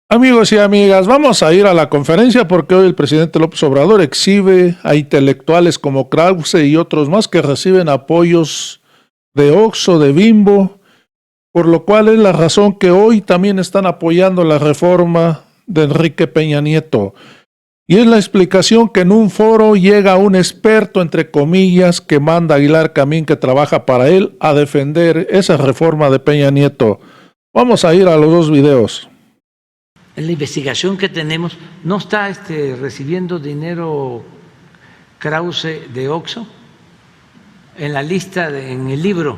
Amigos y amigas, vamos a ir a la conferencia porque hoy el presidente López Obrador exhibe a intelectuales como Krause y otros más que reciben apoyos de Oxxo, de Bimbo, por lo cual es la razón que hoy también están apoyando la reforma de Enrique Peña Nieto. Y es la explicación que en un foro llega un experto, entre comillas, que manda a Aguilar Camín, que trabaja para él, a defender esa reforma de Peña Nieto. Vamos a ir a los dos videos. En la investigación que tenemos, ¿no está recibiendo dinero Krause de Oxxo? En la lista, en el libro.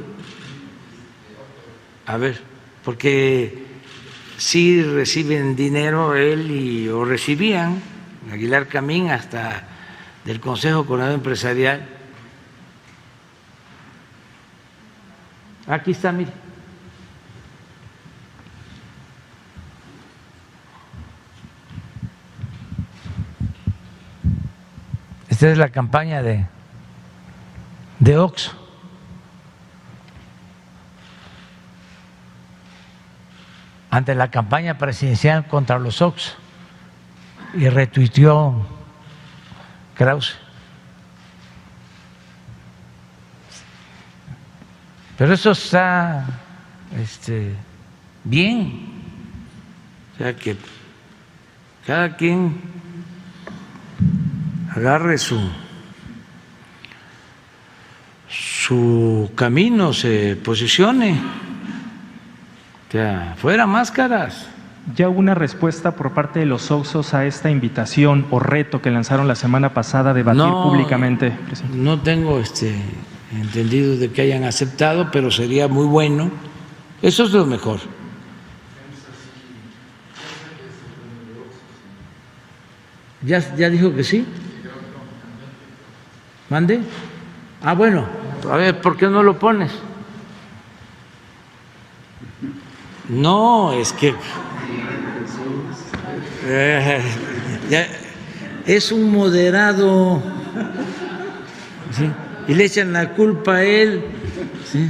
A ver, porque sí reciben dinero él o recibían Aguilar Camín hasta del Consejo Coordinador Empresarial. Aquí está, mire. Esta es la campaña de Oxxo. Ante la campaña presidencial contra los Oxxo, y retuiteó Krause. Pero eso está bien. O sea, que cada quien agarre su camino, se posicione. O sea, fuera máscaras. ¿Ya hubo una respuesta por parte de los Oxxos a esta invitación o reto que lanzaron la semana pasada a debatir públicamente, presidente? No tengo entendido de que hayan aceptado, pero sería muy bueno. Eso es lo mejor. ¿Ya dijo que sí? ¿Mande? Ah, bueno, a ver, ¿por qué no lo pones? No, es que es un moderado, ¿sí? Y le echan la culpa a él, ¿sí?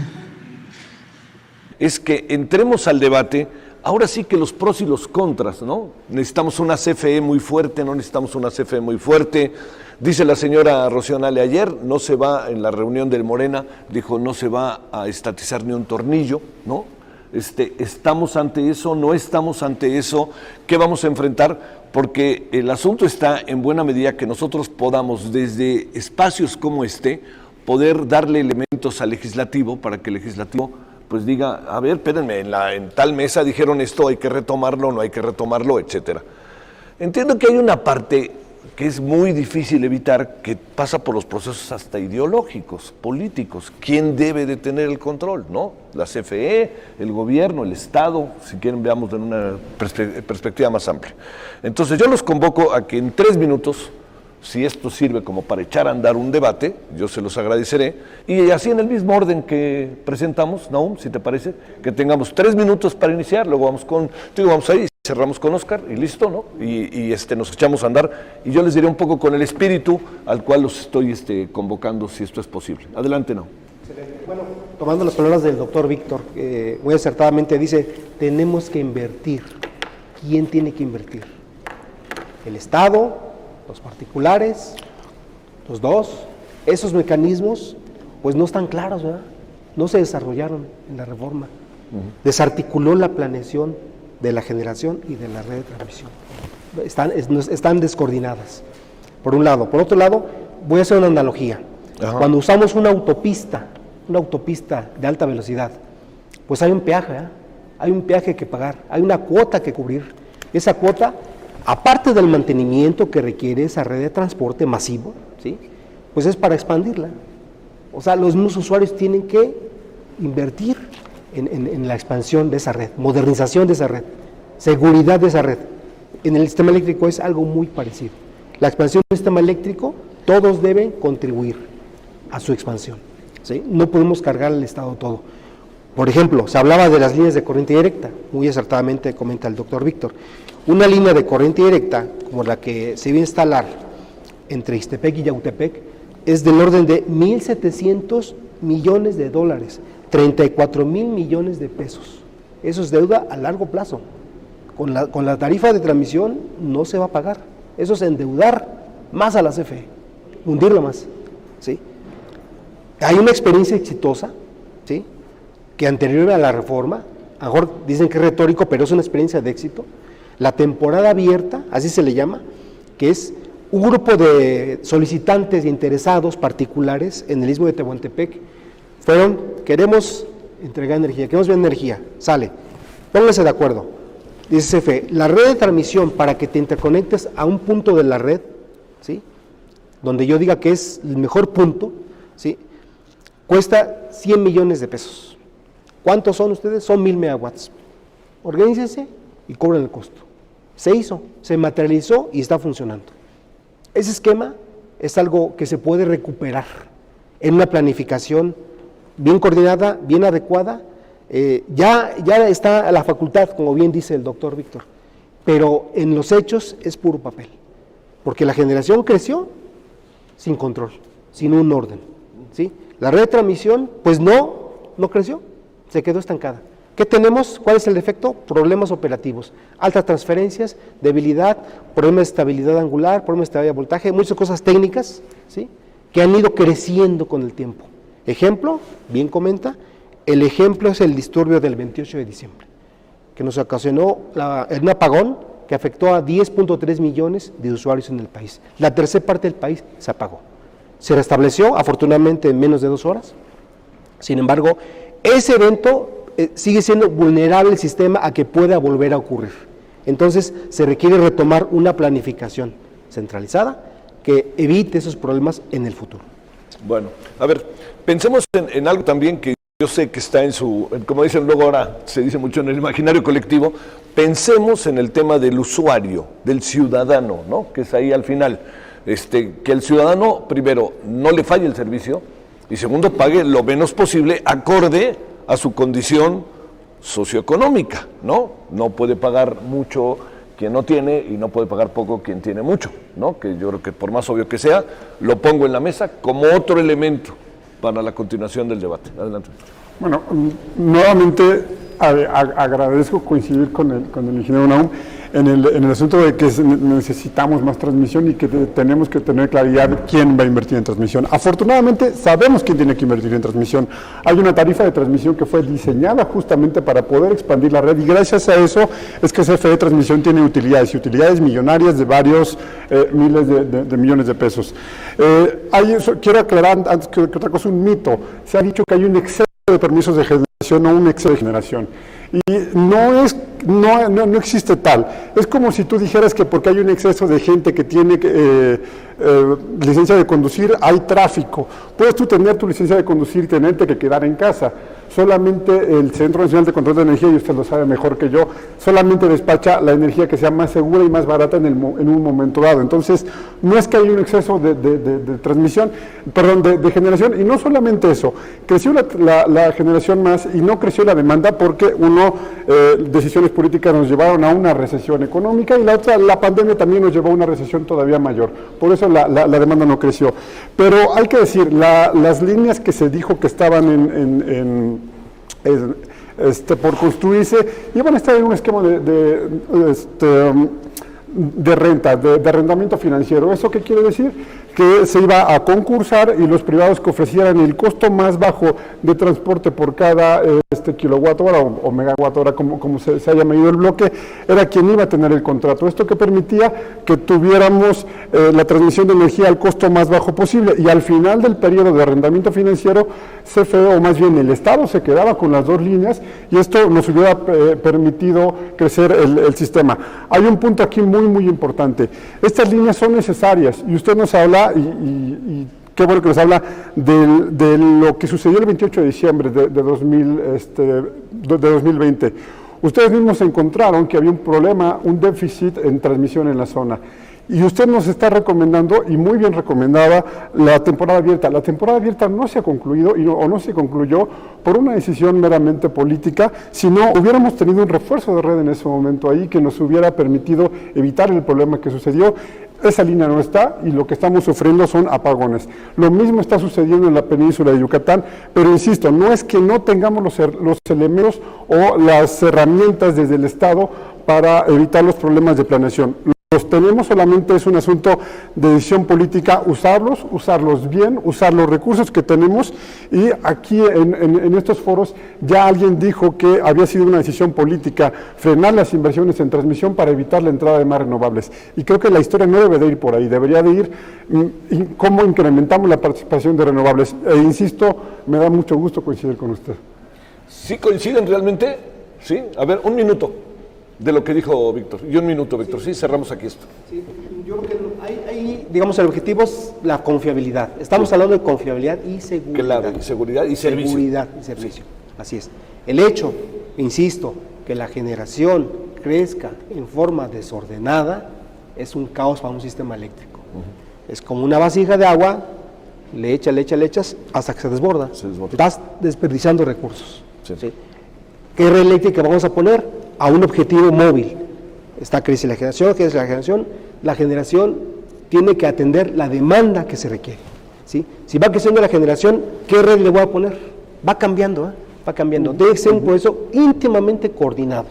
Es que entremos al debate, ahora sí que los pros y los contras, ¿no? Necesitamos una CFE muy fuerte, no necesitamos una CFE muy fuerte. Dice la señora Rocío Nale ayer, no se va, en la reunión del Morena, dijo no se va a estatizar ni un tornillo, ¿no? ¿Estamos ante eso? ¿No estamos ante eso? ¿Qué vamos a enfrentar? Porque el asunto está en buena medida que nosotros podamos desde espacios como poder darle elementos al legislativo para que el legislativo pues diga, a ver, espérenme, en tal mesa dijeron esto, hay que retomarlo, no hay que retomarlo, etcétera. Entiendo que hay una parte que es muy difícil evitar, que pasa por los procesos hasta ideológicos, políticos. ¿Quién debe de tener el control? ¿No? La CFE, el gobierno, el Estado, si quieren veamos en una perspectiva más amplia. Entonces yo los convoco a que en 3 minutos, si esto sirve como para echar a andar un debate, yo se los agradeceré, y así en el mismo orden que presentamos, Nahum, si te parece, que tengamos 3 minutos para iniciar, luego vamos ahí, cerramos con Oscar y listo, ¿no? Y nos echamos a andar, y yo les diré un poco con el espíritu al cual los estoy convocando, si esto es posible. Adelante, Nahum. Excelente. Bueno, tomando las palabras del doctor Víctor, muy acertadamente dice, tenemos que invertir. ¿Quién tiene que invertir? El Estado, los particulares, los dos. Esos mecanismos pues no están claros, ¿verdad? No se desarrollaron en la reforma. Desarticuló la planeación de la generación y de la red de transmisión. Están descoordinadas, por un lado. Por otro lado, voy a hacer una analogía. Ajá. Cuando usamos una autopista de alta velocidad, pues hay un peaje, ¿eh? Hay un peaje que pagar, hay una cuota que cubrir. Esa cuota, aparte del mantenimiento que requiere esa red de transporte masivo, ¿sí? Pues es para expandirla. O sea, los mismos usuarios tienen que invertir en la expansión de esa red, modernización de esa red, seguridad de esa red. En el sistema eléctrico es algo muy parecido. La expansión del sistema eléctrico, todos deben contribuir a su expansión, ¿sí? No podemos cargar al Estado todo. Por ejemplo, se hablaba de las líneas de corriente directa, muy acertadamente comenta el doctor Víctor. Una línea de corriente directa, como la que se iba a instalar entre Ixtepec y Yautepec, es del orden de 1.700 millones de dólares, 34,000 millones de pesos. Eso es deuda a largo plazo, Con la tarifa de transmisión no se va a pagar. Eso es endeudar más a la CFE, hundirla más, ¿sí? Hay una experiencia exitosa, ¿sí?, que anterior a la reforma, a lo mejor dicen que es retórico, pero es una experiencia de éxito. La temporada abierta, así se le llama, que es un grupo de solicitantes e interesados particulares en el Istmo de Tehuantepec, queremos entregar energía, queremos ver energía, sale, pónganse de acuerdo, dice CFE, la red de transmisión para que te interconectes a un punto de la red, ¿sí?, donde yo diga que es el mejor punto, ¿sí?, cuesta 100 millones de pesos. ¿Cuántos son ustedes? Son 1000 megawatts. Organícense y cobran el costo. Se hizo, se materializó y está funcionando. Ese esquema es algo que se puede recuperar en una planificación bien coordinada, bien adecuada. Ya está la facultad, como bien dice el doctor Víctor, pero en los hechos es puro papel, porque la generación creció sin control, sin un orden, ¿sí? La red de transmisión, pues no creció, se quedó estancada. ¿Qué tenemos? ¿Cuál es el defecto? Problemas operativos, altas transferencias, debilidad, problemas de estabilidad angular, problemas de estabilidad de voltaje, muchas cosas técnicas, ¿sí?, que han ido creciendo con el tiempo. Ejemplo, bien comenta, el ejemplo es el disturbio del 28 de diciembre, que nos ocasionó un apagón que afectó a 10.3 millones de usuarios en el país. La tercera parte del país se apagó. Se restableció, afortunadamente, en menos de 2 horas. Sin embargo, ese evento sigue siendo vulnerable el sistema a que pueda volver a ocurrir. Entonces, se requiere retomar una planificación centralizada que evite esos problemas en el futuro. Bueno, a ver, pensemos en algo también que yo sé que está como dicen luego ahora, se dice mucho en el imaginario colectivo, pensemos en el tema del usuario, del ciudadano, ¿no?, que es ahí al final. Que el ciudadano, primero, no le falle el servicio y segundo, pague lo menos posible acorde a su condición socioeconómica, ¿no? No puede pagar mucho quien no tiene y no puede pagar poco quien tiene mucho, ¿no? Que yo creo que por más obvio que sea, lo pongo en la mesa como otro elemento para la continuación del debate. Adelante. Bueno, nuevamente agradezco coincidir con el ingeniero Nahum en el asunto de que necesitamos más transmisión y que tenemos que tener claridad quién va a invertir en transmisión. Afortunadamente sabemos quién tiene que invertir en transmisión. Hay una tarifa de transmisión que fue diseñada justamente para poder expandir la red y gracias a eso es que CFE Transmisión tiene utilidades y utilidades millonarias de varios miles de millones de pesos. Quiero aclarar antes que otra cosa un mito. Se ha dicho que hay un exceso de permisos de generación o un exceso de generación. Y no existe tal. Es como si tú dijeras que porque hay un exceso de gente que tiene licencia de conducir, hay tráfico. Puedes tú tener tu licencia de conducir y tenerte que quedar en casa. Solamente el Centro Nacional de Control de Energía, y usted lo sabe mejor que yo, solamente despacha la energía que sea más segura y más barata en un momento dado. Entonces, no es que haya un exceso de generación, y no solamente eso, creció la generación más y no creció la demanda porque decisiones políticas nos llevaron a una recesión económica y la otra, la pandemia también nos llevó a una recesión todavía mayor. Por eso la demanda no creció. Pero hay que decir, las líneas que se dijo que estaban por construirse, iban a estar en un esquema de renta, de arrendamiento financiero. ¿Eso qué quiere decir? Que se iba a concursar y los privados que ofrecieran el costo más bajo de transporte por cada kilowatt hora o megawatt hora, como se haya medido el bloque, era quien iba a tener el contrato. Esto que permitía que tuviéramos la transmisión de energía al costo más bajo posible y al final del periodo de arrendamiento financiero, CFE, o más bien el Estado, se quedaba con las dos líneas y esto nos hubiera permitido crecer el sistema. Hay un punto aquí muy importante. Estas líneas son necesarias y usted nos habla y qué bueno que nos habla de lo que sucedió el 28 de diciembre de 2020. Ustedes mismos encontraron que había un problema, un déficit en transmisión en la zona. Y usted nos está recomendando, y muy bien recomendaba, la temporada abierta. La temporada abierta no se ha concluido o no se concluyó por una decisión meramente política, sino hubiéramos tenido un refuerzo de red en ese momento ahí que nos hubiera permitido evitar el problema que sucedió. Esa línea no está y lo que estamos sufriendo son apagones. Lo mismo está sucediendo en la península de Yucatán, pero insisto, no es que no tengamos los elementos o las herramientas desde el Estado para evitar los problemas de planeación. Los tenemos, solamente es un asunto de decisión política, usarlos bien, usar los recursos que tenemos, y aquí en estos foros ya alguien dijo que había sido una decisión política frenar las inversiones en transmisión para evitar la entrada de más renovables, y creo que la historia no debe de ir por ahí, debería de ir cómo incrementamos la participación de renovables, e insisto, me da mucho gusto coincidir con usted. ¿Sí coinciden realmente? Sí, a ver, un minuto de lo que dijo Víctor. Y un minuto, Víctor. Sí, cerramos aquí esto. Sí, yo creo que hay, digamos, el objetivo es la confiabilidad. Estamos hablando de confiabilidad y seguridad. Claro, y seguridad y servicio. Seguridad y servicio, así es. El hecho, insisto, que la generación crezca en forma desordenada es un caos para un sistema eléctrico. Es como una vasija de agua, le echas hasta que se desborda. Estás desperdiciando recursos. ¿Sí? ¿Qué red eléctrica vamos a poner? A un objetivo móvil. Está crece la generación, la generación tiene que atender la demanda que se requiere. ¿Sí? Si va creciendo la generación, ¿qué red le voy a poner? Va cambiando, va cambiando. Debe ser un proceso íntimamente coordinado.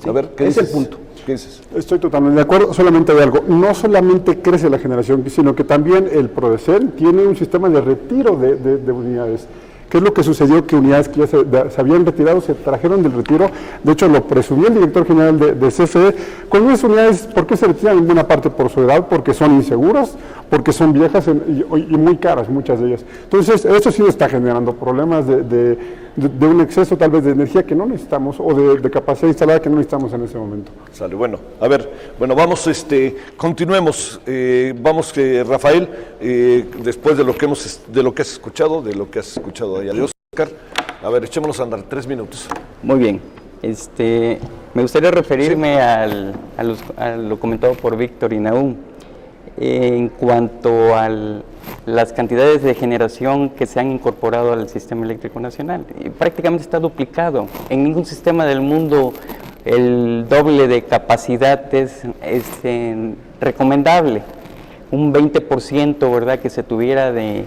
¿Sí? A ver, ¿qué es dices? el punto. ¿Qué dices? Estoy totalmente de acuerdo, solamente hay algo, no solamente crece la generación, sino que también el PRODECEN tiene un sistema de retiro de unidades. ¿Qué es lo que sucedió? Que unidades que ya se habían retirado se trajeron del retiro, de hecho lo presumió el director general de CFE, con unas unidades, ¿por qué se retiran? En buena parte por su edad, porque son inseguras, porque son viejas y muy caras, muchas de ellas. Entonces, eso sí está generando problemas de un exceso tal vez de energía que no necesitamos, o de capacidad instalada que no necesitamos en ese momento. Sale, bueno, a ver, bueno, vamos, continuemos, vamos, Rafael, después de lo que has escuchado ahí, adiós, Oscar, a ver, echémonos a andar, 3 minutos. Muy bien, me gustaría referirme a lo comentado por Víctor y Nahum, en cuanto a las cantidades de generación que se han incorporado al sistema eléctrico nacional. Y prácticamente está duplicado. En ningún sistema del mundo el doble de capacidad es recomendable. Un 20%, ¿verdad?, que se tuviera de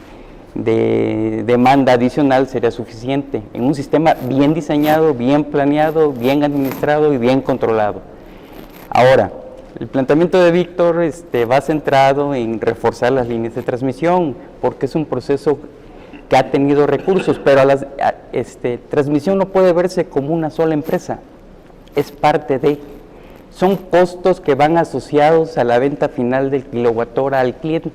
demanda adicional sería suficiente en un sistema bien diseñado, bien planeado, bien administrado y bien controlado. Ahora, el planteamiento de Víctor va centrado en reforzar las líneas de transmisión, porque es un proceso que ha tenido recursos, pero transmisión no puede verse como una sola empresa, es parte de, son costos que van asociados a la venta final del kilowatt-hora al cliente,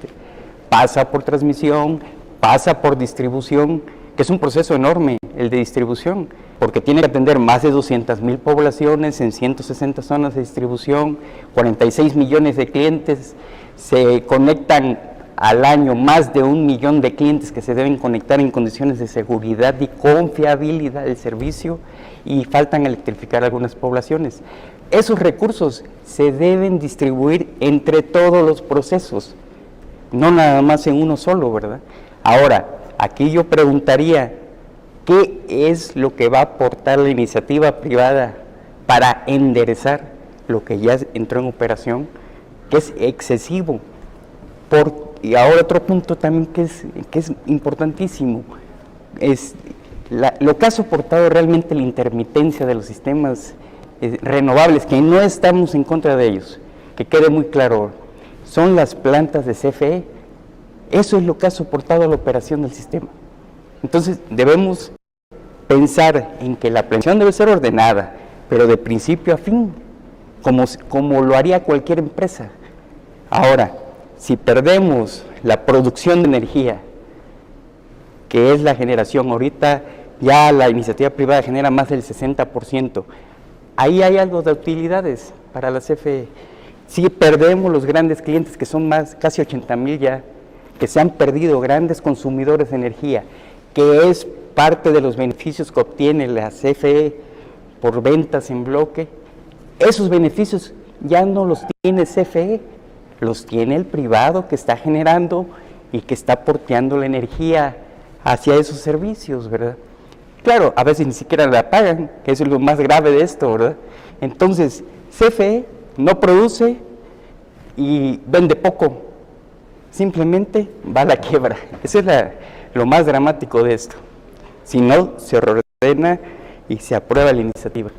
pasa por transmisión, pasa por distribución, que es un proceso enorme el de distribución, porque tiene que atender más de 200,000 poblaciones en 160 zonas de distribución, 46 millones de clientes, se conectan al año más de 1 millón de clientes que se deben conectar en condiciones de seguridad y confiabilidad del servicio, y faltan electrificar algunas poblaciones. Esos recursos se deben distribuir entre todos los procesos, no nada más en uno solo, ¿verdad? Ahora, aquí yo preguntaría, ¿qué es lo que va a aportar la iniciativa privada para enderezar lo que ya entró en operación, que es excesivo? Y ahora otro punto también que es importantísimo, es lo que ha soportado realmente la intermitencia de los sistemas renovables, que no estamos en contra de ellos, que quede muy claro, son las plantas de CFE. Eso es lo que ha soportado la operación del sistema. Entonces debemos pensar en que la planeación debe ser ordenada, pero de principio a fin, como lo haría cualquier empresa. Ahora, si perdemos la producción de energía, que es la generación, ahorita ya la iniciativa privada genera más del 60%, ahí hay algo de utilidades para la CFE. Si perdemos los grandes clientes, que son casi 80,000 ya, que se han perdido, grandes consumidores de energía, que es parte de los beneficios que obtiene la CFE por ventas en bloque, esos beneficios ya no los tiene CFE, los tiene el privado que está generando y que está porteando la energía hacia esos servicios, ¿verdad? Claro, a veces ni siquiera la pagan, que eso es lo más grave de esto, ¿verdad? Entonces, CFE no produce y vende poco, simplemente va a la quiebra. Eso es lo más dramático de esto. Si no, se ordena y se aprueba la iniciativa.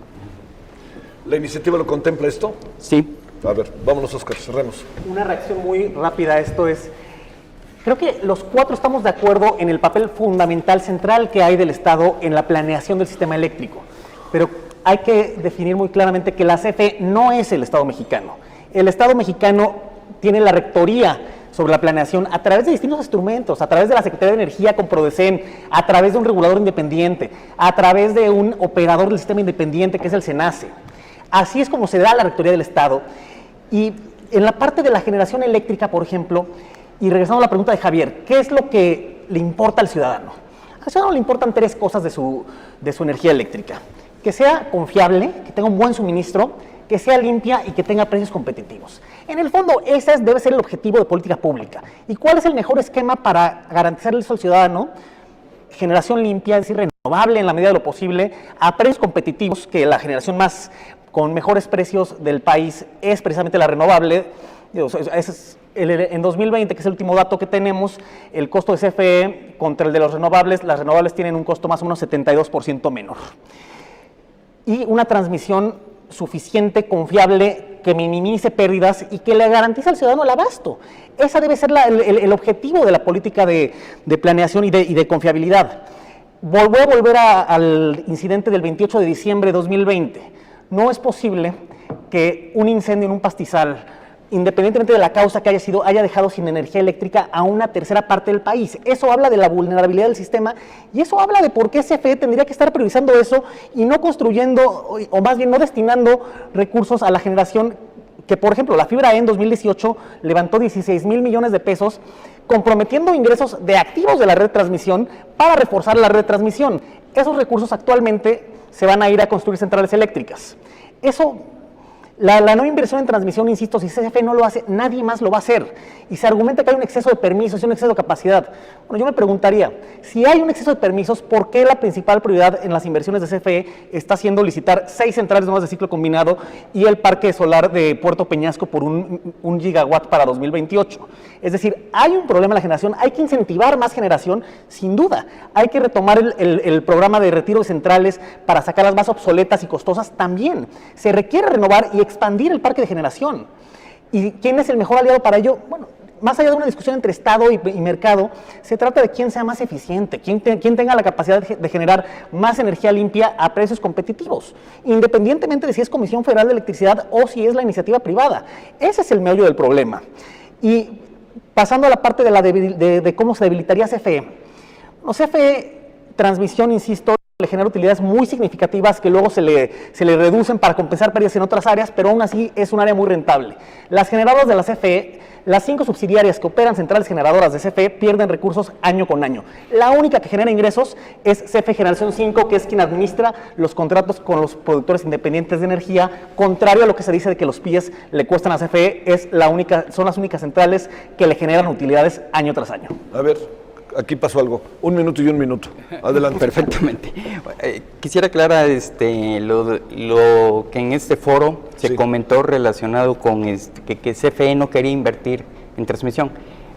¿La iniciativa lo contempla esto? Sí. A ver, vámonos, Oscar, cerremos. Una reacción muy rápida a esto es, creo que los cuatro estamos de acuerdo en el papel fundamental central que hay del Estado en la planeación del sistema eléctrico, pero hay que definir muy claramente que la CFE no es el Estado mexicano. El Estado mexicano tiene la rectoría sobre la planeación a través de distintos instrumentos, a través de la Secretaría de Energía con Prodecen, a través de un regulador independiente, a través de un operador del sistema independiente que es el SENACE. Así es como se da la rectoría del Estado. Y en la parte de la generación eléctrica, por ejemplo, y regresando a la pregunta de Javier, ¿qué es lo que le importa al ciudadano? Al ciudadano le importan tres cosas de su energía eléctrica: que sea confiable, que tenga un buen suministro, que sea limpia y que tenga precios competitivos. En el fondo, ese debe ser el objetivo de política pública. ¿Y cuál es el mejor esquema para garantizarle eso al ciudadano? Generación limpia, es decir, renovable en la medida de lo posible, a precios competitivos, que la generación con mejores precios del país es precisamente la renovable. En 2020, que es el último dato que tenemos, el costo de CFE contra el de las renovables tienen un costo más o menos 72% menor. Y una transmisión suficiente, confiable, que minimice pérdidas y que le garantice al ciudadano el abasto. Ese debe ser el objetivo de la política de planeación y de confiabilidad. Voy a volver al incidente del 28 de diciembre de 2020. No es posible que un incendio en un pastizal, independientemente de la causa que haya dejado sin energía eléctrica a una tercera parte del país. Eso habla de la vulnerabilidad del sistema y eso habla de por qué CFE tendría que estar priorizando eso y no construyendo, o más bien no destinando recursos a la generación que, por ejemplo, la Fibra E en 2018 levantó 16,000 millones de pesos, comprometiendo ingresos de activos de la red de transmisión para reforzar la red de transmisión. Esos recursos actualmente se van a ir a construir centrales eléctricas. Eso... La no inversión en transmisión, insisto, si CFE no lo hace, nadie más lo va a hacer. Y se argumenta que hay un exceso de permisos y un exceso de capacidad. Bueno, yo me preguntaría, si hay un exceso de permisos, ¿por qué la principal prioridad en las inversiones de CFE está siendo licitar 6 centrales nuevas de ciclo combinado y el parque solar de Puerto Peñasco por un gigawatt para 2028? Es decir, hay un problema en la generación, hay que incentivar más generación, sin duda. Hay que retomar el programa de retiro de centrales para sacarlas más obsoletas y costosas también. Se requiere renovar y expandir el parque de generación. ¿Y quién es el mejor aliado para ello? Bueno, más allá de una discusión entre Estado y mercado, se trata de quién sea más eficiente, quién tenga la capacidad de generar más energía limpia a precios competitivos, independientemente de si es Comisión Federal de Electricidad o si es la iniciativa privada. Ese es el meollo del problema. Y pasando a la parte de cómo se debilitaría CFE. No, CFE Transmisión, insisto, le genera utilidades muy significativas que luego se le reducen para compensar pérdidas en otras áreas, pero aún así es un área muy rentable. Las generadoras de la CFE, las 5 subsidiarias que operan centrales generadoras de CFE, pierden recursos año con año. La única que genera ingresos es CFE Generación 5, que es quien administra los contratos con los productores independientes de energía. Contrario a lo que se dice de que los PIEs le cuestan a CFE, son las únicas centrales que le generan utilidades año tras año. A ver, aquí pasó algo. 1 minuto y 1 minuto. Adelante. Perfectamente. Quisiera aclarar lo que en este foro se comentó relacionado con que CFE no quería invertir en transmisión.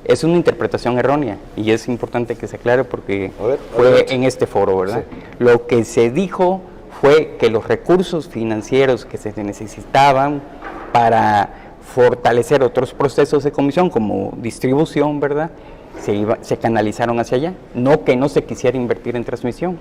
Es una interpretación errónea y es importante que se aclare porque fue en este foro, ¿verdad? Sí. Lo que se dijo fue que los recursos financieros que se necesitaban para fortalecer otros procesos de comisión como distribución, ¿verdad?, se canalizaron hacia allá, no que no se quisiera invertir en transmisión.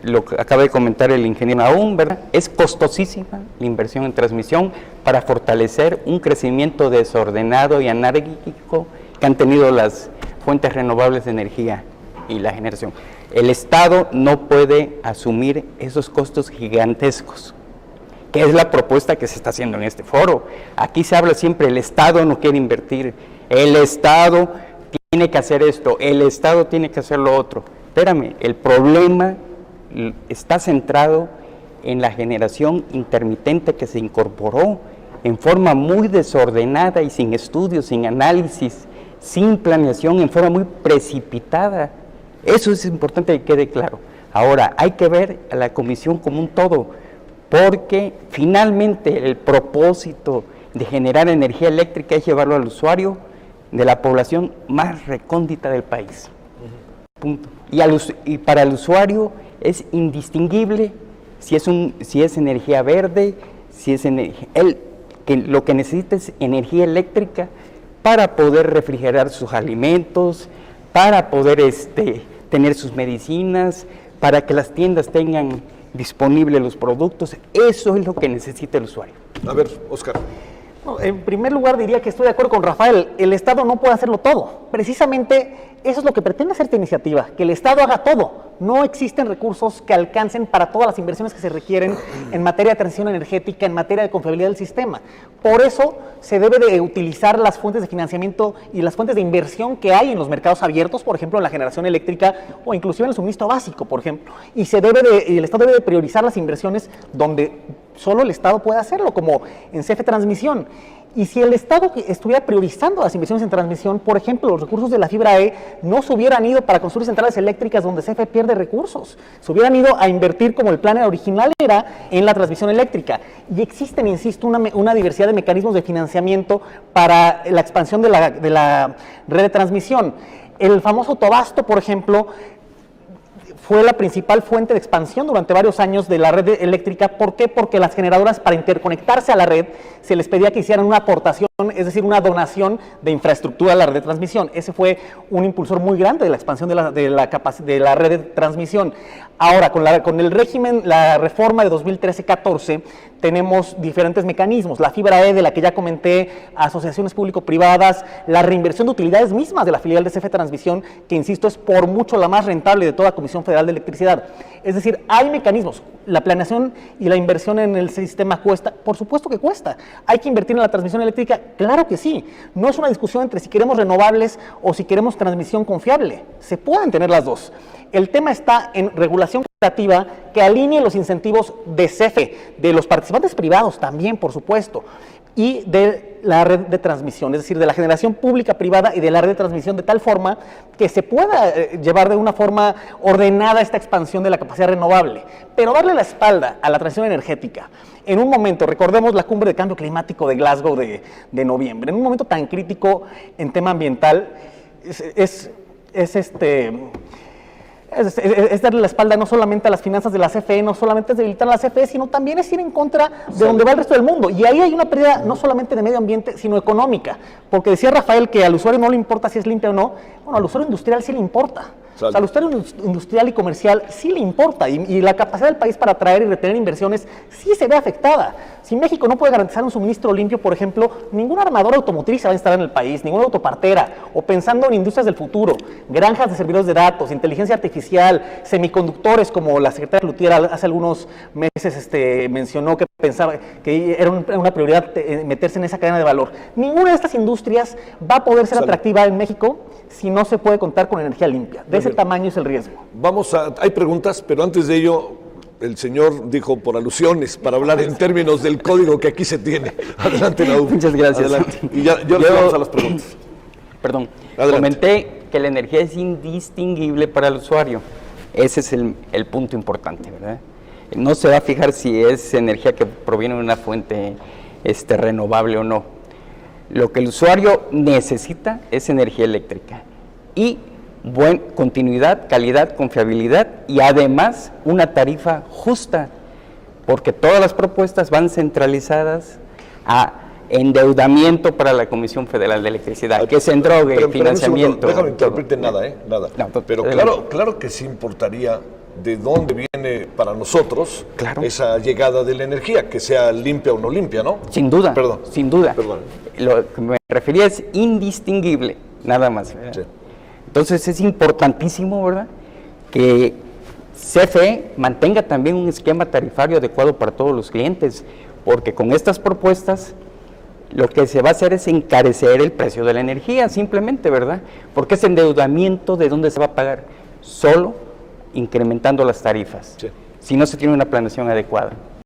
Lo que acaba de comentar el ingeniero aún, ¿verdad? Es costosísima la inversión en transmisión para fortalecer un crecimiento desordenado y anárquico que han tenido las fuentes renovables de energía y la generación. El Estado no puede asumir esos costos gigantescos, que es la propuesta que se está haciendo en este foro. Aquí se habla siempre, el Estado no quiere invertir, el Estado tiene que hacer esto, el Estado tiene que hacer lo otro. Espérame, el problema está centrado en la generación intermitente que se incorporó en forma muy desordenada y sin estudios, sin análisis, sin planeación, en forma muy precipitada. Eso es importante que quede claro. Ahora, hay que ver a la comisión como un todo, porque finalmente el propósito de generar energía eléctrica es llevarlo al usuario de la población más recóndita del país. Punto. Y para el usuario es indistinguible si es energía verde, si es energía, que lo que necesita es energía eléctrica para poder refrigerar sus alimentos, para poder tener sus medicinas, para que las tiendas tengan disponibles los productos. Eso es lo que necesita el usuario. A ver, Óscar. No, en primer lugar diría que estoy de acuerdo con Rafael, el Estado no puede hacerlo todo. Precisamente eso es lo que pretende hacer esta iniciativa, que el Estado haga todo. No existen recursos que alcancen para todas las inversiones que se requieren en materia de transición energética, en materia de confiabilidad del sistema. Por eso se debe de utilizar las fuentes de financiamiento y las fuentes de inversión que hay en los mercados abiertos, por ejemplo, en la generación eléctrica o inclusive en el suministro básico, por ejemplo. Y el Estado debe de priorizar las inversiones donde solo el Estado puede hacerlo, como en CFE Transmisión. Y si el Estado estuviera priorizando las inversiones en transmisión, por ejemplo, los recursos de la fibra E no se hubieran ido para construir centrales eléctricas donde CFE pierde recursos, se hubieran ido a invertir, como el plan original era, en la transmisión eléctrica. Y existen, insisto, una diversidad de mecanismos de financiamiento para la expansión de la red de transmisión. El famoso autobasto, por ejemplo, fue la principal fuente de expansión durante varios años de la red eléctrica. ¿Por qué? Porque las generadoras, para interconectarse a la red, se les pedía que hicieran una aportación, es decir, una donación de infraestructura a la red de transmisión. Ese fue un impulsor muy grande de la expansión de la red de transmisión. Ahora, con el régimen, la reforma de 2013-14, tenemos diferentes mecanismos. La fibra E, de la que ya comenté, asociaciones público-privadas, la reinversión de utilidades mismas de la filial de CFE Transmisión, que insisto es por mucho la más rentable de toda Comisión Federal de Electricidad. Es decir, hay mecanismos. La planeación y la inversión en el sistema cuesta, por supuesto que cuesta. ¿Hay que invertir en la transmisión eléctrica? Claro que sí. No es una discusión entre si queremos renovables o si queremos transmisión confiable. Se pueden tener las dos. El tema está en regulación creativa que alinee los incentivos de CFE, de los participantes privados también, por supuesto, y de la red de transmisión, es decir, de la generación pública privada y de la red de transmisión, de tal forma que se pueda llevar de una forma ordenada esta expansión de la capacidad renovable, pero darle la espalda a la transición energética. En un momento, recordemos la cumbre de cambio climático de Glasgow de noviembre, en un momento tan crítico en tema ambiental, es darle la espalda no solamente a las finanzas de la CFE, no solamente es debilitar a la CFE, sino también es ir en contra de donde va el resto del mundo. Y ahí hay una pérdida no solamente de medio ambiente, sino económica. Porque decía Rafael que al usuario no le importa si es limpia o no. Bueno, al usuario industrial sí le importa. O sea, al usuario industrial y comercial sí le importa. Y la capacidad del país para atraer y retener inversiones sí se ve afectada. Si México no puede garantizar un suministro limpio, por ejemplo, ninguna armadora automotriz se va a instalar en el país, ninguna autopartera, o pensando en industrias del futuro, granjas de servidores de datos, inteligencia artificial, semiconductores, como la secretaria Lutier hace algunos meses mencionó que pensaba que era una prioridad meterse en esa cadena de valor. Ninguna de estas industrias va a poder ser atractiva en México si no se puede contar con energía limpia. De ese tamaño es el riesgo. Hay preguntas, pero antes de ello, el señor dijo por alusiones, para hablar en términos del código que aquí se tiene. Adelante, Naum. Muchas gracias. Adelante. Y ya vamos a las preguntas. Perdón, Adelante. Comenté que la energía es indistinguible para el usuario. Ese es el punto importante, ¿verdad? No se va a fijar si es energía que proviene de una fuente renovable o no. Lo que el usuario necesita es energía eléctrica y continuidad, calidad, confiabilidad y además una tarifa justa, porque todas las propuestas van centralizadas a endeudamiento para la Comisión Federal de Electricidad, que se endrogue, financiamiento. Déjame interrumpirte, nada. No, pero claro que sí importaría de dónde viene para nosotros esa llegada de la energía, que sea limpia o no limpia, ¿no? Sin duda, Perdón. sin duda. Perdón. Lo que me refería es indistinguible, nada más. Sí. Entonces es importantísimo, ¿verdad?, que CFE mantenga también un esquema tarifario adecuado para todos los clientes, porque con estas propuestas lo que se va a hacer es encarecer el precio de la energía, simplemente, ¿verdad? Porque ese endeudamiento, ¿de dónde se va a pagar? Solo incrementando las tarifas, si no se tiene una planeación adecuada.